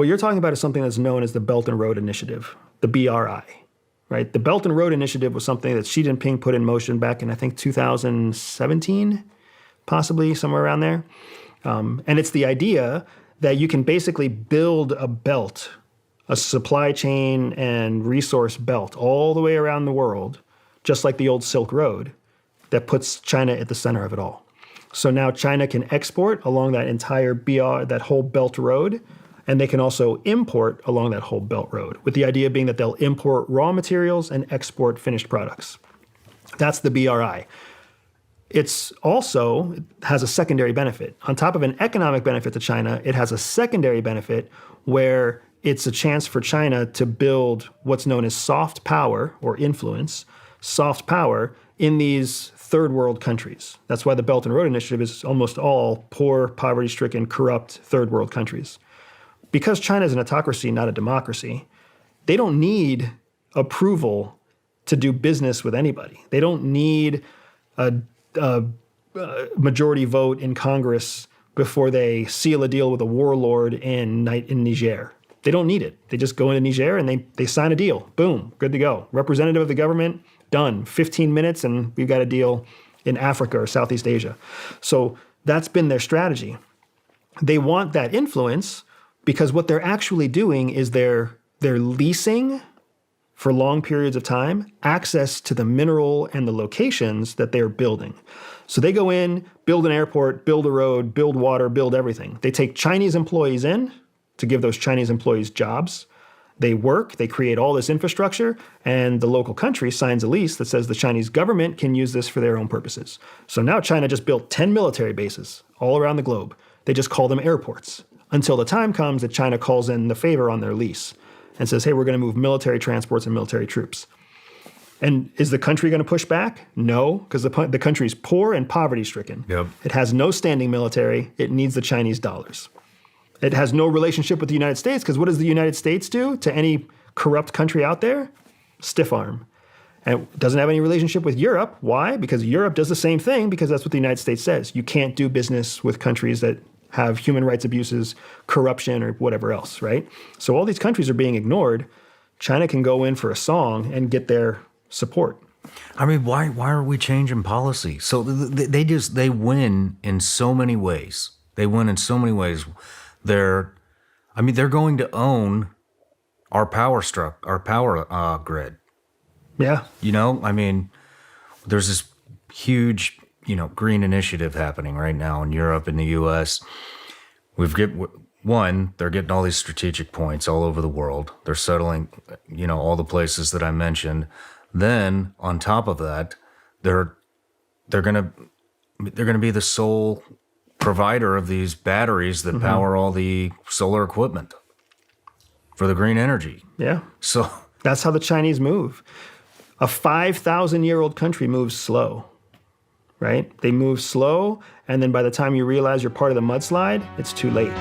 What you're talking about is something that's known as the Belt and Road Initiative, the BRI, right? The Belt and Road Initiative was something that Xi Jinping put in motion back in, I think, 2017, possibly somewhere around there. And it's the idea that you can basically build a belt, a supply chain and resource belt all the way around the world, just like the old Silk Road, that puts China at the center of it all. So now China can export along that entire that whole Belt Road, and they can also import along that whole Belt Road, with the idea being that they'll import raw materials and export finished products. That's the BRI. It's also has a secondary benefit. On top of an economic benefit to China, it has a secondary benefit where it's a chance for China to build what's known as soft power or influence, soft power in these third world countries. That's why the Belt and Road Initiative is almost all poor, poverty-stricken, corrupt third world countries. Because China is an autocracy, not a democracy, they don't need approval to do business with anybody. They don't need a majority vote in Congress before they seal a deal with a warlord in Niger. They don't need it. They just go into Niger and they sign a deal. Boom, good to go. Representative of the government, done. 15 minutes and we've got a deal in Africa or Southeast Asia. So that's been their strategy. They want that influence because what they're actually doing is they're leasing for long periods of time access to the mineral and the locations that they're building. So they go in, build an airport, build a road, build water, build everything. They take Chinese employees in to give those Chinese employees jobs. They work, they create all this infrastructure, and the local country signs a lease that says the Chinese government can use this for their own purposes. So now China just built 10 military bases all around the globe. They just call them airports until the time comes that China calls in the favor on their lease and says, hey, we're going to move military transports and military troops. And is the country going to push back? No, because the country is poor and poverty-stricken. Yep. It has no standing military. It needs the Chinese dollars. It has no relationship with the United States, because what does the United States do to any corrupt country out there? Stiff arm. And it doesn't have any relationship with Europe. Why? Because Europe does the same thing, because that's what the United States says. You can't do business with countries that have human rights abuses, corruption, or whatever else, right? So all these countries are being ignored. China can go in for a song and get their support. I mean, why are we changing policy? So they win in so many ways. They win in so many ways. They're going to own our power grid. Yeah. You know, I mean, there's this huge, green initiative happening right now in Europe and the U.S. They're getting all these strategic points all over the world. They're settling, all the places that I mentioned. Then on top of that, they're gonna be the sole provider of these batteries that power all the solar equipment for the green energy. Yeah. So that's how the Chinese move. A 5,000-year-old country moves slow, right? They move slow, and then by the time you realize you're part of the mudslide, it's too late.